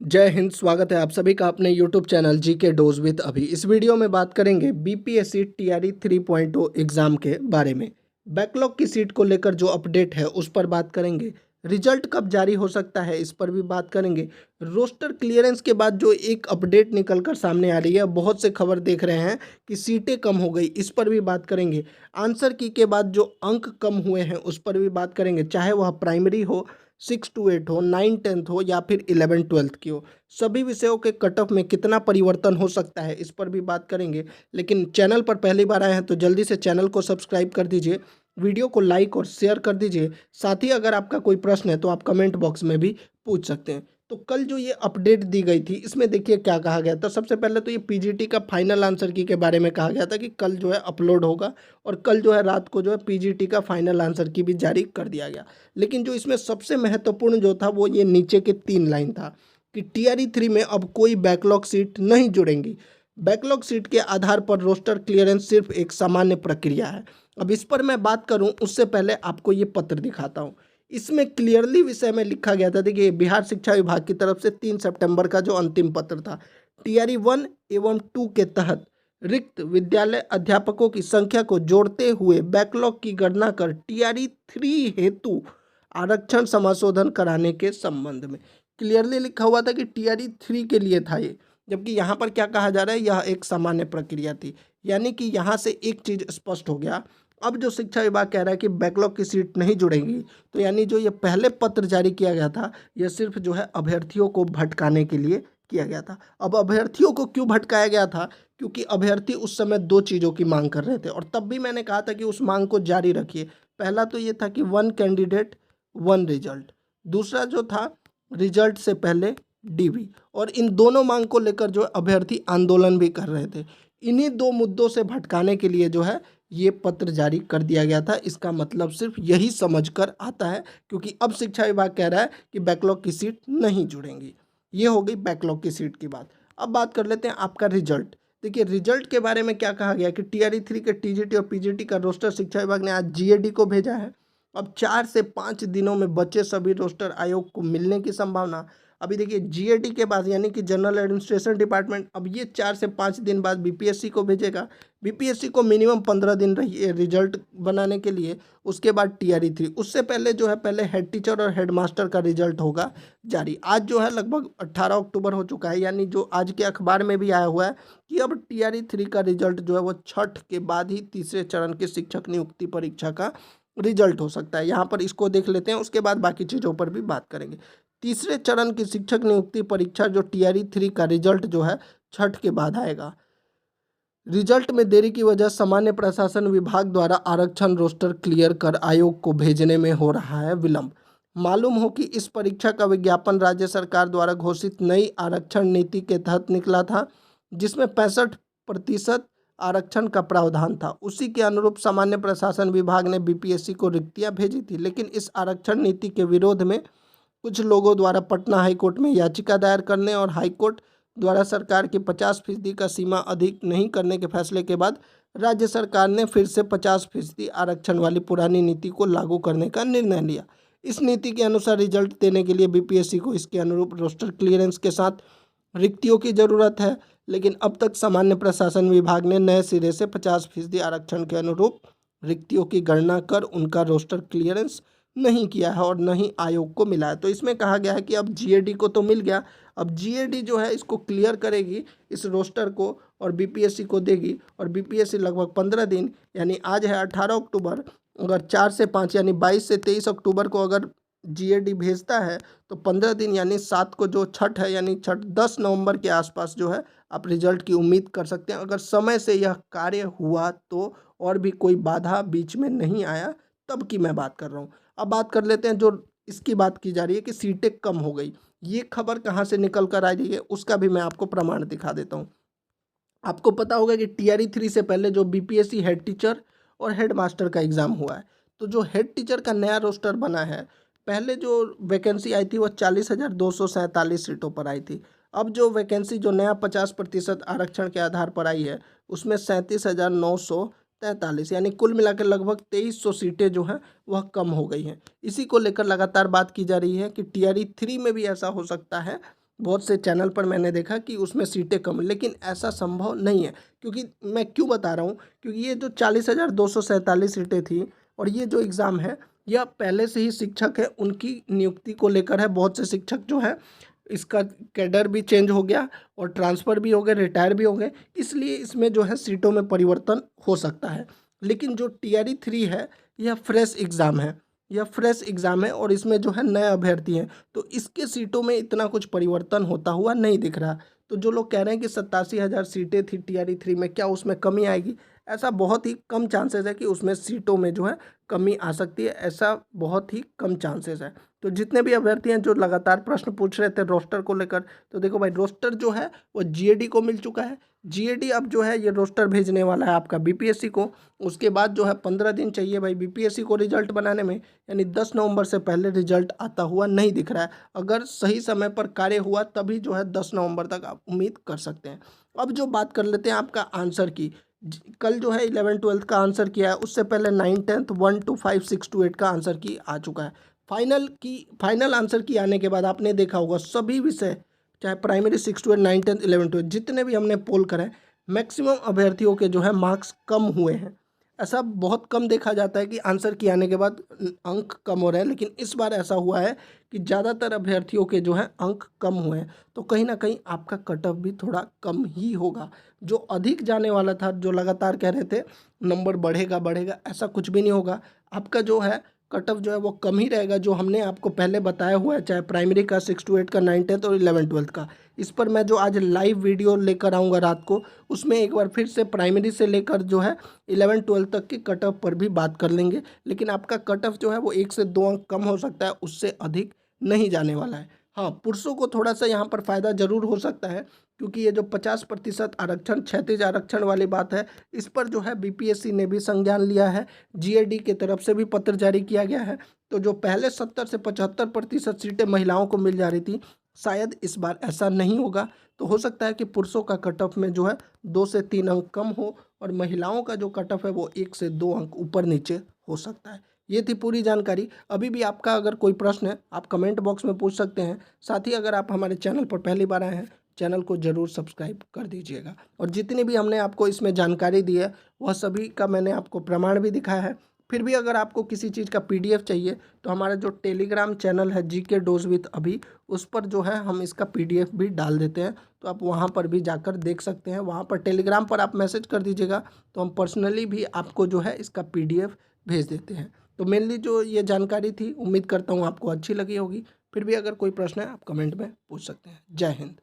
जय हिंद। स्वागत है आप सभी का अपने YouTube channel GK dose with अभी। इस वीडियो में बात करेंगे बीपीएससी टीआरई 3.0 एग्जाम के बारे में। बैकलॉग की सीट को लेकर जो अपडेट है उस पर बात करेंगे। रिजल्ट कब जारी हो सकता है इस पर भी बात करेंगे। रोस्टर क्लियरेंस के बाद जो एक अपडेट निकल कर सामने आ रही है, बहुत से खबर देख रहे हैं कि सीटें कम हो गई, इस पर भी बात करेंगे। आंसर की के बाद जो अंक कम हुए हैं उस पर भी बात करेंगे, चाहे वह प्राइमरी हो, 6 to 8 हो, 9 10th हो या फिर 11 12th की हो। सभी विषयों के कट ऑफ में कितना परिवर्तन हो सकता है इस पर भी बात करेंगे। लेकिन चैनल पर पहली बार आए हैं तो जल्दी से चैनल को सब्सक्राइब कर दीजिए, वीडियो को लाइक और शेयर कर दीजिए। साथ ही अगर आपका कोई प्रश्न है तो आप कमेंट बॉक्स में भी पूछ सकते हैं। तो कल जो ये अपडेट दी गई थी इसमें देखिए क्या कहा गया था। सबसे पहले तो ये पीजीटी का फाइनल आंसर की के बारे में कहा गया था कि कल जो है अपलोड होगा, और कल जो है रात को जो है पीजीटी का फाइनल आंसर की भी जारी कर दिया गया। लेकिन जो इसमें सबसे महत्वपूर्ण जो था वो ये नीचे के 3 लाइन था कि टीआरई 3 में अब कोई बैकलॉग सीट नहीं जुड़ेंगी। बैकलॉग सीट के आधार पर रोस्टर क्लियरेंस सिर्फ एक सामान्य प्रक्रिया है। अब इस पर मैं बात करूं उससे पहले आपको ये पत्र दिखाता हूं। इसमें क्लियरली विषय में लिखा गया था, देखिए बिहार शिक्षा विभाग की तरफ से 3 सितंबर का जो अंतिम पत्र था, टीआरई 1 एवं 2 के तहत रिक्त विद्यालय अध्यापकों की संख्या को जोड़ते हुए बैकलॉग की गणना कर टीआरई 3 हेतु आरक्षण समाशोधन कराने के संबंध में क्लियरली लिखा हुआ था कि टीआरई 3 के लिए था ये। जबकि यहाँ पर क्या कहा जा रहा है, यह एक सामान्य प्रक्रिया थी। यानी कि यहाँ से एक चीज स्पष्ट हो गया। अब जो शिक्षा विभाग कह रहा है कि बैकलॉग की सीट नहीं जुड़ेगी, तो यानी जो ये पहले पत्र जारी किया गया था यह सिर्फ जो है अभ्यर्थियों को भटकाने के लिए किया गया था। अब अभ्यर्थियों को क्यों भटकाया गया था? क्योंकि अभ्यर्थी उस समय दो चीज़ों की मांग कर रहे थे, और तब भी मैंने कहा था कि उस मांग को जारी रखिए। पहला तो ये था कि 1 कैंडिडेट 1 रिजल्ट, दूसरा जो था रिजल्ट से पहले डीबी। और इन दोनों मांग को लेकर जो अभ्यर्थी आंदोलन भी कर रहे थे। इन्हीं दो मुद्दों से भटकाने के लिए जो है ये पत्र जारी कर दिया गया था। इसका मतलब सिर्फ यही समझकर आता है, क्योंकि अब शिक्षा विभाग कह रहा है कि बैकलॉग की सीट नहीं जुड़ेंगी। ये हो गई बैकलॉग की सीट की बात। अब बात कर लेते हैं आपका रिजल्ट। देखिए रिजल्ट के बारे में क्या कहा गया कि टीआरई 3 के टीजीटी और पीजीटी का रोस्टर शिक्षा विभाग ने आज जीएडी को भेजा है। अब 4 से 5 दिनों में बचे सभी रोस्टर आयोग को मिलने की संभावना। अभी देखिए जीएडी के बाद यानी कि जनरल एडमिनिस्ट्रेशन डिपार्टमेंट अब ये 4 से 5 दिन बाद बीपीएससी को भेजेगा। बीपीएससी को मिनिमम 15 दिन रही रिजल्ट बनाने के लिए। उसके बाद टीआरई 3, उससे पहले जो है पहले हेड टीचर और हेड मास्टर का रिजल्ट होगा जारी। आज जो है लगभग 18 अक्टूबर हो चुका है, यानी जो आज के अखबार में भी आया हुआ है कि अब टीआरई 3 का रिजल्ट जो है वो छठ के बाद ही तीसरे चरण के शिक्षक नियुक्ति परीक्षा का रिजल्ट हो सकता है। यहाँ पर इसको देख लेते हैं, उसके बाद बाकी चीज़ों पर भी बात करेंगे। तीसरे चरण की शिक्षक नियुक्ति परीक्षा जो टीआरई 3 का रिजल्ट जो है छठ के बाद आएगा। रिजल्ट में देरी की वजह सामान्य प्रशासन विभाग द्वारा आरक्षण रोस्टर क्लियर कर आयोग को भेजने में हो रहा है विलंब। मालूम हो कि इस परीक्षा का विज्ञापन राज्य सरकार द्वारा घोषित नई आरक्षण नीति के तहत निकला था, जिसमें 65% आरक्षण का प्रावधान था। उसी के अनुरूप सामान्य प्रशासन विभाग ने बीपीएससी को रिक्तियां भेजी थी। लेकिन इस आरक्षण नीति के विरोध में कुछ लोगों द्वारा पटना हाईकोर्ट में याचिका दायर करने और हाईकोर्ट द्वारा सरकार की 50% का सीमा अधिक नहीं करने के फैसले के बाद राज्य सरकार ने फिर से 50% आरक्षण वाली पुरानी नीति को लागू करने का निर्णय लिया। इस नीति के अनुसार रिजल्ट देने के लिए बीपीएससी को इसके अनुरूप रोस्टर क्लियरेंस के साथ रिक्तियों की जरूरत है। लेकिन अब तक सामान्य प्रशासन विभाग ने नए सिरे से 50% आरक्षण के अनुरूप रिक्तियों की गणना कर उनका रोस्टर क्लियरेंस नहीं किया है और न ही आयोग को मिला है। तो इसमें कहा गया है कि अब जीएडी को तो मिल गया, अब जीएडी जो है इसको क्लियर करेगी इस रोस्टर को और बीपीएससी को देगी। और बीपीएससी लगभग 15 दिन, यानी आज है 18 अक्टूबर, अगर 4 से 5 यानी 22 से 23 अक्टूबर को अगर जीएडी भेजता है तो 15 दिन यानी 7 को जो छठ है, यानी छठ 10 नवंबर के आसपास जो है आप रिजल्ट की उम्मीद कर सकते हैं, अगर समय से यह कार्य हुआ तो, और भी कोई बाधा बीच में नहीं आया, तब की मैं बात कर रहा हूँ। अब बात कर लेते हैं जो इसकी बात की जा रही है कि सीटें कम हो गई। ये खबर कहाँ से निकल कर आ रही है उसका भी मैं आपको प्रमाण दिखा देता हूँ। आपको पता होगा कि टीआरई 3 से पहले जो बीपीएससी हेड टीचर और हेड मास्टर का एग्ज़ाम हुआ है, तो जो हेड टीचर का नया रोस्टर बना है, पहले जो वैकेंसी आई थी वो 40,247 सीटों पर आई थी। अब जो वैकेंसी जो नया 50% आरक्षण के आधार पर आई है उसमें 37,943, यानी कुल मिलाकर लगभग 2300 सीटें जो हैं वह कम हो गई हैं। इसी को लेकर लगातार बात की जा रही है कि टीआरई 3 में भी ऐसा हो सकता है बहुत से चैनल पर मैंने देखा कि उसमें सीटें कम, लेकिन ऐसा संभव नहीं है। क्योंकि मैं क्यों बता रहा हूँ, क्योंकि ये जो 40,247 सीटें थी और ये जो एग्ज़ाम है, यह पहले से ही शिक्षक है उनकी नियुक्ति को लेकर है। बहुत से शिक्षक जो है इसका कैडर भी चेंज हो गया और ट्रांसफ़र भी हो गए, रिटायर भी हो गए, इसलिए इसमें जो है सीटों में परिवर्तन हो सकता है। लेकिन जो टीआरई 3 है, यह फ्रेश एग्ज़ाम है, यह फ्रेश एग्ज़ाम है और इसमें जो है नए अभ्यर्थी हैं, तो इसके सीटों में इतना कुछ परिवर्तन होता हुआ नहीं दिख रहा। तो जो लोग कह रहे हैं कि 87,000 सीटें थी टीआरई 3 में, क्या उसमें कमी आएगी? ऐसा बहुत ही कम चांसेस है कि उसमें सीटों में जो है कमी आ सकती है, ऐसा बहुत ही कम चांसेस है। तो जितने भी अभ्यर्थी हैं जो लगातार प्रश्न पूछ रहे थे रोस्टर को लेकर, तो देखो भाई, रोस्टर जो है वो जीएडी को मिल चुका है। जीएडी अब जो है ये रोस्टर भेजने वाला है आपका बीपीएससी को। उसके बाद जो है 15 दिन चाहिए भाई बीपीएससी को रिजल्ट बनाने में, यानी 10 नवंबर से पहले रिजल्ट आता हुआ नहीं दिख रहा है। अगर सही समय पर कार्य हुआ तभी जो है 10 नवंबर तक आप उम्मीद कर सकते हैं। अब जो बात कर लेते हैं आपका आंसर की, कल जो है 11-12 का आंसर किया है, उससे पहले 9-10 1 to 5 6 to 8 का आंसर की आ चुका है। फाइनल आंसर की आने के बाद आपने देखा होगा सभी विषय, चाहे प्राइमरी 6 to 8, 9, 10, 11, 12, जितने भी हमने पोल कराए, मैक्सिमम अभ्यर्थियों के जो है मार्क्स कम हुए हैं। ऐसा बहुत कम देखा जाता है कि आंसर की आने के बाद अंक कम हो रहे हैं, लेकिन इस बार ऐसा हुआ है कि ज़्यादातर अभ्यर्थियों के जो है अंक कम हुए हैं। तो कहीं ना कहीं आपका कट ऑफ भी थोड़ा कम ही होगा। जो अधिक जाने वाला था, जो लगातार कह रहे थे नंबर बढ़ेगा बढ़ेगा, ऐसा कुछ भी नहीं होगा। आपका जो है कट ऑफ जो है वो कम ही रहेगा, जो हमने आपको पहले बताया हुआ है, चाहे प्राइमरी का 6 to 8 का, 9, 10 और 11-12 का। इस पर मैं जो आज लाइव वीडियो लेकर आऊँगा रात को, उसमें एक बार फिर से प्राइमरी से लेकर जो है 11-12 तक की कट ऑफ पर भी बात कर लेंगे। लेकिन आपका कट ऑफ जो है वो 1 से 2 अंक कम हो सकता है, उससे अधिक नहीं जाने वाला है। हाँ, पुरुषों को थोड़ा सा यहाँ पर फ़ायदा ज़रूर हो सकता है, क्योंकि ये जो 50% आरक्षण, क्षैतिज आरक्षण वाली बात है, इस पर जो है बीपीएससी ने भी संज्ञान लिया है। जीएडी की तरफ से भी पत्र जारी किया गया है। तो जो पहले 70 से 75% सीटें महिलाओं को मिल जा रही थी, शायद इस बार ऐसा नहीं होगा। तो हो सकता है कि पुरुषों का कट ऑफ में जो है 2 से 3 अंक कम हो और महिलाओं का जो कट ऑफ है वो 1 से 2 अंक ऊपर नीचे हो सकता है। ये थी पूरी जानकारी। अभी भी आपका अगर कोई प्रश्न है, आप कमेंट बॉक्स में पूछ सकते हैं। साथ ही अगर आप हमारे चैनल पर पहली बार आए हैं, चैनल को ज़रूर सब्सक्राइब कर दीजिएगा। और जितनी भी हमने आपको इसमें जानकारी दी है, वह सभी का मैंने आपको प्रमाण भी दिखाया है। फिर भी अगर आपको किसी चीज़ का पीडीएफ चाहिए, तो हमारा जो टेलीग्राम चैनल है जीके डोज विथ अभी, उस पर जो है हम इसका पीडीएफ भी डाल देते हैं। तो आप वहाँ पर भी जाकर देख सकते हैं। वहाँ पर टेलीग्राम पर आप मैसेज कर दीजिएगा, तो हम पर्सनली भी आपको जो है इसका पीडीएफ भेज देते हैं। तो मेनली जो ये जानकारी थी, उम्मीद करता हूँ आपको अच्छी लगी होगी। फिर भी अगर कोई प्रश्न है, आप कमेंट में पूछ सकते हैं। जय हिंद।